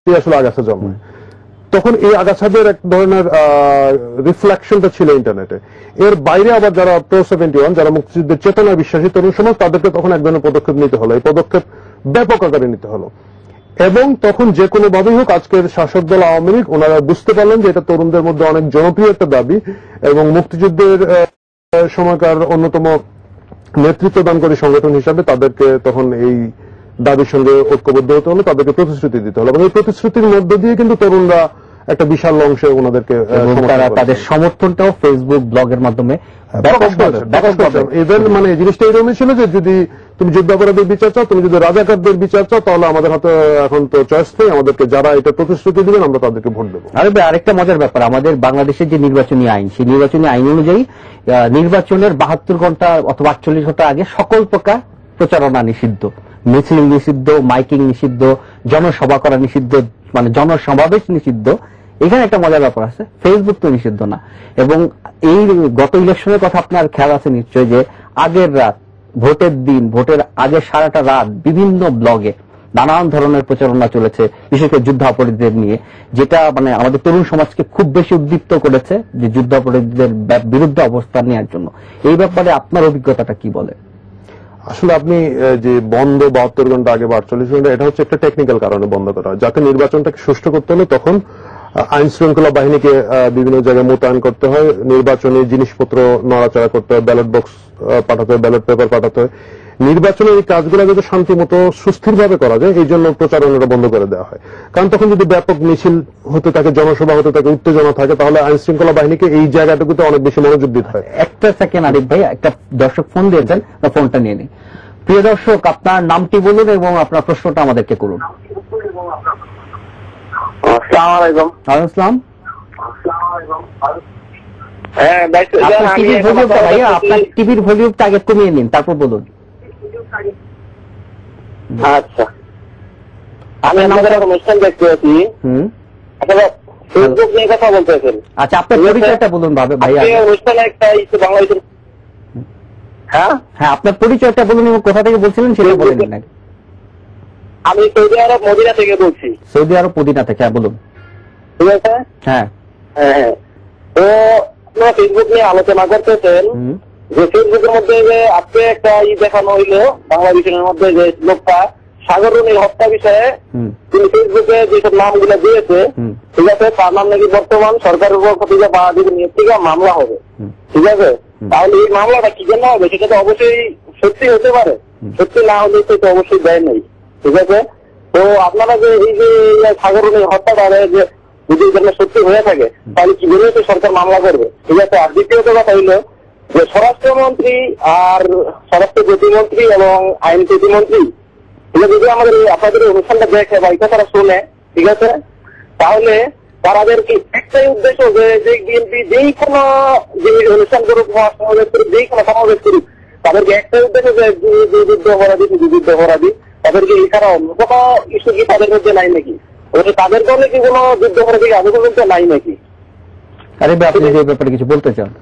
আসলে আগাছা জন্মায়। তখন এই আগাছাদের এক ধরনের রিফ্লেকশনটা ছিল ইন্টারনেটে। এর বাইরে আবার যারা প্রো-71 যারা মুক্তিযুদ্ধের চেতনায় বিশ্বাসী তরুণ সমাজ, তাদেরকে তখন এক ধরনের পদক্ষেপ নিতে হলো। এই পদক্ষেপ ব্যাপক আকারে নিতে হলো এবং তখন যে কোনো ভাবেই হোক আজকের শাসক দল আওয়ামী লীগ ওনারা বুঝতে পারলেন যে এটা তরুণদের মধ্যে অনেক জনপ্রিয় একটা দাবি এবং মুক্তিযুদ্ধের সময়কার অন্যতম নেতৃত্ব দানকারী সংগঠন হিসাবে তাদেরকে তখন এই দাবির সঙ্গে ঐক্যবদ্ধ হতে হলো, তাদেরকে প্রতিশ্রুতি দিতে হলো এবং এই প্রতিশ্রুতির মধ্য দিয়ে কিন্তু তরুণরা একটা বিশাল অংশে ওনাদেরকে তাদের সমর্থনটাও ফেসবুক ব্লগের মাধ্যমে এদের মানে জিনিসটা এরকমই ছিল যে যদি তুমি যুদ্ধাপরাধীর বিচার চাও, তুমি যদি রাজাকারদের বিচার চাও, তাহলে আমাদের হাতে এখন তো চয়েস নেই, আমাদেরকে যারা এটা প্রতিশ্রুতি দিবেন আমরা তাদেরকে ভোট দেবো। আরেকটা মজার ব্যাপার, আমাদের বাংলাদেশের যে নির্বাচনী আইন, সেই নির্বাচনী আইন অনুযায়ী নির্বাচনের 72 ঘন্টা অথবা 48 ঘন্টা আগে সকল প্রকার প্রচারণা নিষিদ্ধ, মিছিল নিষিদ্ধ, মাইকিং নিষিদ্ধ, জনসভা করা নিষিদ্ধ, মানে জনসমাবেশ নিষিদ্ধ। এখানে একটা মজার ব্যাপার আছে, ফেসবুক তো নিষিদ্ধ না। এবং এই গত ইলেকশনের কথা আপনার খেয়াল আছে নিশ্চয় যে আগের রাত, ভোটের দিন, ভোটের আগে সারাটা রাত বিভিন্ন ব্লগে নানান ধরনের প্রচারণা চলেছে, বিশেষ করে যুদ্ধাপরাধীদের নিয়ে, যেটা মানে আমাদের তরুণ সমাজকে খুব বেশি উদ্দীপ্ত করেছে যে যুদ্ধাপরাধীদের বিরুদ্ধে অবস্থান নেওয়ার জন্য। এই ব্যাপারে আপনার অভিজ্ঞতাটা কি বলে? আসলে আপনি যে বন্ধ 72 ঘন্টা আগে বা 48 ঘন্টা, এটা হচ্ছে একটা টেকনিক্যাল কারণে বন্ধ করা। যাতে নির্বাচনটাকে সুষ্ঠু করতে হলে তখন আইন শৃঙ্খলা বাহিনীকে বিভিন্ন জায়গায় মোতায়েন করতে হয়, নির্বাচনী জিনিসপত্র নড়াচড়া করতে হয়, ব্যালট বক্স পাঠাতে হয়, ব্যালট পেপার পাঠাতে হয়। নির্বাচনের এই কাজগুলো যাতে শান্তিমতো সুস্থিরভাবে করা যায় এই জন্য প্রচারণাটা বন্ধ করে দেওয়া হয়। কারণ তখন যদি ব্যাপক মিছিল হতে থাকে, জনসভা হতে থাকে, উত্তেজনা থাকে, তাহলে আইন শৃঙ্খলা বাহিনীকে এই জায়গাটুকুতে অনেক বেশি মনোযোগ দিতে হয়। একটা সেকেন্ড আরিফ ভাই, একটা দর্শক ফোন দিয়েছেন, ফোনটা নিয়ে নিই। প্রিয় দর্শক, আপনার নামটি বলুন এবং আপনার প্রশ্নটা আমাদেরকে করুন। আসসালামু আলাইকুম। ওয়ালাইকুম আসসালাম। হ্যাঁ ভাইয়া, আপনার টিভির ভলিউমটা আগে কমিয়ে নিন, তারপর বলুন। আচ্ছা, আমি আমাদের অনুষ্ঠান দেখতে আছি। ফেসবুক নিয়ে কথা বলতেছেন। আচ্ছা, আপনার পরিচয়টা বলুন ভাইয়া। অনুষ্ঠানে একটা বাংলাদেশের, হ্যাঁ হ্যাঁ, আপনার পরিচয়টা বলুন এবং কোথা থেকে বলছিলেন সেটা বলে নিন। আমি সৌদি আরব মদিনা থেকে বলছি। সৌদি আরব মদিনা থেকে, হ্যাঁ বলুন। ঠিক আছে, হ্যাঁ হ্যাঁ। তো আপনারা ফেসবুক নিয়ে আলোচনা করতেছেন যে ফেসবুকের মধ্যে যে আজকে একটা দেখানো হইলো বাংলাদেশের মধ্যে যে লোকটা সাগররুনির হত্যা বিষয়ে তিনি ফেসবুকে যেসব নামগুলো দিয়েছে, ঠিক আছে, তার নাম নাকি বর্তমান সরকারের উপর থেকে বাংলাদেশের নিয়ে থেকে মামলা হবে। ঠিক আছে, তাহলে এই মামলাটা কি জন্য হবে সেটা তো অবশ্যই সত্যি হতে পারে, সত্যি না হলে তো অবশ্যই দেয় নেই। ঠিক আছে, তো আপনারা যে এই যে সাগররুনির হত্যাটা যে যদি এখানে সত্যি হয়ে থাকে তাহলে কি জন্য সরকার মামলা করবে? ঠিক আছে। আর দ্বিতীয়ত কথা হইলো যে স্বরাষ্ট্রমন্ত্রী আর স্বরাষ্ট্র প্রতিমন্ত্রী এবং আইন প্রতিমন্ত্রী এটা যদি আমাদের আপনাদের অনুষ্ঠানটা দেখে বা এটা তারা শোনে, ঠিক আছে, তাহলে তাদের কি একটাই উদ্দেশ্য যে বিএনপি যেই কোনো যে অনুষ্ঠান করুক, সমাবেশ করুক, যেই কোনো সমাবেশ করুক, তাদেরকে একটাই উদ্দেশ্য যে যুদ্ধ অপরাধী, যুদ্ধ অপরাধী, তাদেরকে এই ছাড়া অন্য কোনো ইস্যু কি তাদের মধ্যে নাই নাকি? তাদের দলে কি কোনো যুদ্ধ অপরাধী আগে পর্যন্ত নাই নাকি? আরে আপনি এই ব্যাপারে কিছু বলতে চান?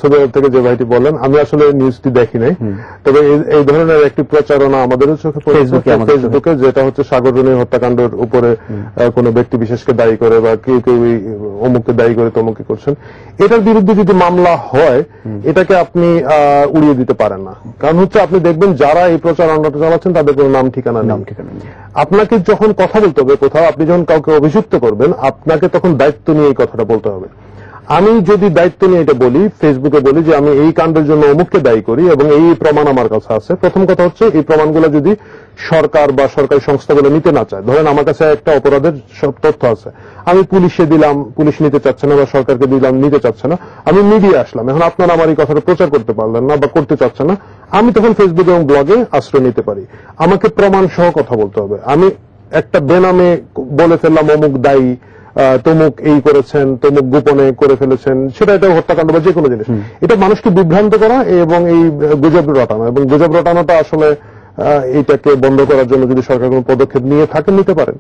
সৌদি আরব থেকে যে ভাইটি বলেন, আমি আসলে নিউজটি দেখি নাই, তবে এই ধরনের একটি প্রচারণা আমাদেরও চোখে ফেসবুকে, যেটা হচ্ছে সাগররুনির হত্যাকাণ্ডের উপরে কোনো ব্যক্তি বিশেষকে দায়ী করে বা কেউ কেউ অমুককে দায়ী করে তমুককে করছেন। এটার বিরুদ্ধে যদি মামলা হয় এটাকে আপনি উড়িয়ে দিতে পারেন না। কারণ হচ্ছে আপনি দেখবেন যারা এই প্রচারণাটা চালাচ্ছেন তাদের কোনো নাম ঠিকানা নেই। আপনাকে যখন কথা বলতে হবে কোথাও, আপনি যখন কাউকে অভিযুক্ত করবেন, আপনাকে তখন দায়িত্ব নিয়ে এই কথাটা বলতে হবে। আমি যদি দায়িত্ব নিয়ে এটা বলি, ফেসবুকে বলি যে আমি এই কাণ্ডের জন্য অমুককে দায়ী করি এবং এই প্রমাণ আমার কাছে আছে, প্রথম কথা হচ্ছে এই প্রমাণগুলো যদি সরকার বা সরকারি সংস্থাগুলো নিতে না চায়, ধরেন আমার কাছে একটা অপরাধের সব তথ্য আছে, আমি পুলিশে দিলাম, পুলিশ নিতে চাচ্ছে না, বা সরকারকে দিলাম, নিতে চাচ্ছে না, আমি মিডিয়া আসলাম, এখন আপনারা আমার এই কথাটা প্রচার করতে পারলেন না বা করতে চাচ্ছে না, আমি তখন ফেসবুক এবং ব্লগে আশ্রয় নিতে পারি। আমাকে প্রমাণ সহ কথা বলতে হবে। আমি একটা বেনামে বলে ফেললাম অমুক দায়ী, তমুক এই করেছেন, তমুক গোপনে করে ফেলেছেন, সেটা এটা হত্যাকাণ্ড বা যে কোনো জিনিস, এটা মানুষকে বিভ্রান্ত করা এবং এই গুজব রটানো, এবং গুজব রটানোটা আসলে এইটাকে বন্ধ করার জন্য যদি সরকার কোনো পদক্ষেপ নিয়ে থাকেন, নিতে পারেন।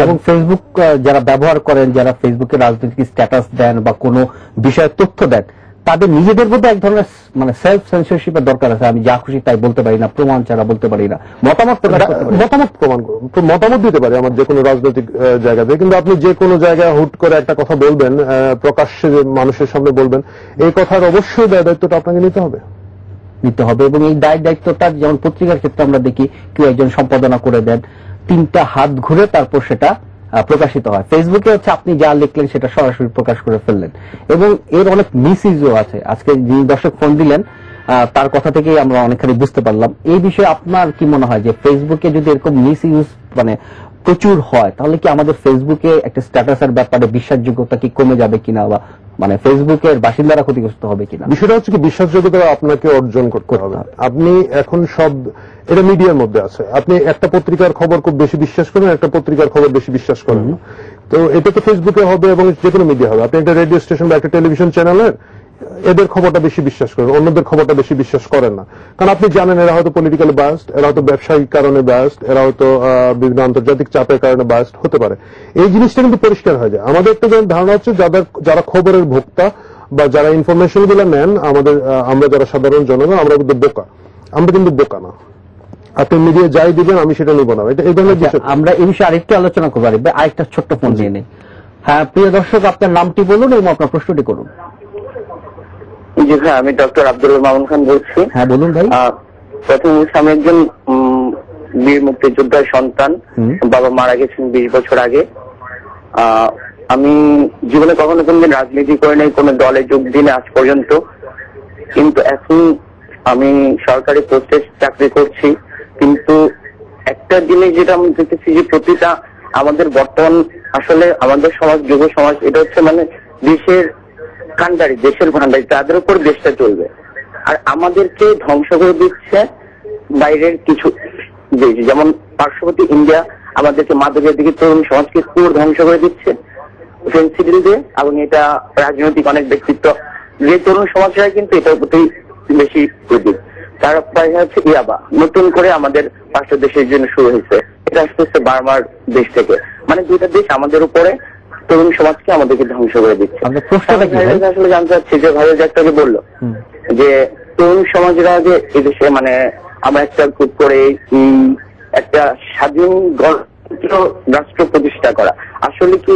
এবং ফেসবুক যারা ব্যবহার করেন, যারা ফেসবুকে রাজনৈতিক স্ট্যাটাস দেন বা কোনো বিষয়ে তথ্য দেন, তাদের নিজেদের মধ্যে এক ধরনের মানে সেলফ সেন্সরশিপের দরকার আছে। আমি যা খুশি তাই বলতে পারি না, প্রমাণ ছাড়া বলতে পারি না, মতামত প্রকাশ করতে পারি না। মতামত প্রমাণ করুন, মতামত দিতে পারি আমার যে কোনো রাজনৈতিক জায়গাতে, কিন্তু আপনি যে কোনো জায়গায় হুট করে একটা কথা বলবেন, প্রকাশ্যে যে মানুষের সামনে বলবেন, এই কথার অবশ্যই দায়িত্বটা আপনাকে নিতে হবে। এবং এই দায়িত্বটা যেমন পত্রিকার ক্ষেত্রে আমরা দেখি কেউ একজন সম্পাদনা করে দেন, 3টা হাত ঘুরে তারপর সেটা প্রকাশিত হয়। ফেসবুকে হচ্ছে আপনি যা লিখলেন সেটা সরাসরি প্রকাশ করে ফেললেন, এবং এর অনেক মিসইউজও আছে। আজকে যিনি দর্শক ফোন দিলেন তার কথা থেকেই আমরা অনেকখানি বুঝতে পারলাম। এই বিষয়ে আপনার কি মনে হয় যে ফেসবুকে যদি এরকম মিসইউজ মানে প্রচুর হয়, তাহলে কি আমাদের ফেসবুকে একটা স্ট্যাটাসের ব্যাপারে বিশ্বাসযোগ্যতা কি কমে যাবে কিনা, বা মানে ফেসবুকের বাসিন্দারা ক্ষতিগ্রস্ত হবে কিনা? বিষয়টা হচ্ছে কি, বিশ্বাসযোগ্যতা আপনাকে অর্জন করতে হবে। আপনি এখন সব এটা মিডিয়ার মধ্যে আছে, আপনি একটা পত্রিকার খবর খুব বেশি বিশ্বাস করেন, একটা পত্রিকার খবর বেশি বিশ্বাস করেন না। তো এটা তো ফেসবুকে হবে এবং যে কোনো মিডিয়া হবে। আপনি একটা রেডিও স্টেশন বা একটা টেলিভিশন চ্যানেলের এদের খবরটা বেশি বিশ্বাস করেন, অন্যদের খবরটা বেশি বিশ্বাস করেন না। কারণ আপনি জানেন এরা হয়তো পলিটিক্যালি বায়াসড, এরা হয়তো ব্যবসায়িক কারণে বায়াসড, এরা হয়তো বিভিন্ন আন্তর্জাতিক চাপের কারণে বায়াসড হতে পারে। এই জিনিসটা কিন্তু পরিষ্কার হয়ে যায়। আমাদের একটা ধারণা হচ্ছে যারা খবরের ভোক্তা বা যারা ইনফরমেশন গুলো নেন, আমরা যারা সাধারণ জনগণ, আমরা কিন্তু বোকা। আমরা কিন্তু বোকা না। আপনি মিডিয়া যাই দিবেন আমি সেটা নিব না। এটা এই ধরনের বিষয়। আমরা এই বিষয়ে আরেকটু আলোচনা করবো। আরেকটা ছোট্ট ফোন নিয়ে নেই। হ্যাঁ, প্রিয় দর্শক, আপনার নামটি বলুন এবং আপনার প্রশ্নটি করুন। জি ভাই, আমি ডক্টর আব্দুল মামুন খান বলছি। হ্যাঁ বলুন ভাই। প্রথমে আমি একজন বীর মুক্তিযোদ্ধার সন্তান। বাবা মারা গেছেন 20 বছর আগে। আমি জীবনে কখনো কোনদিন রাজনীতি করে নাই, কোন দলে যোগ দিনে আজ পর্যন্ত। কিন্তু এখন আমি সরকারি পোস্টে চাকরি করছি। কিন্তু একটা জিনিস যেটা আমি দেখতেছি যে প্রতিটা আমাদের বর্তমান আসলে আমাদের সমাজ, যুব সমাজ, এটা হচ্ছে মানে দেশের ভান্ডারি, তাদের উপর দেশটা চলবে। আর আমাদেরকে ধ্বংস করে দিচ্ছে বাইরের কিছু দেশ, যেমন পার্শ্ববর্তী ইন্ডিয়া আমাদেরকে মাদকের দিকে তরুণ সমাজকে পুরো ধ্বংস করে দিচ্ছে ফেন্সিডিল দিয়ে। এবং এটা রাজনৈতিক অনেক ব্যক্তিত্ব, যে তরুণ সমাজরা কিন্তু এটার প্রতি বেশি উদ্যোগ। তার প্রায় হচ্ছে ইয়াবা নতুন করে আমাদের পার্শ্ব দেশের জন্য শুরু হয়েছে। এটা আসতেছে বার্মার দেশ থেকে। মানে দুইটা দেশ আমাদের উপরে তরুণ সমাজকে আমাদেরকে ধ্বংস করে দিচ্ছে। আসলে জানতে চাচ্ছি যে ভাই একটাকে বললো যে তরুণ সমাজরা যে এদেশে মানে আমরা একটা খুব করে একটা স্বাধীন গণতন্ত্র রাষ্ট্র প্রতিষ্ঠা করা, আসলে কি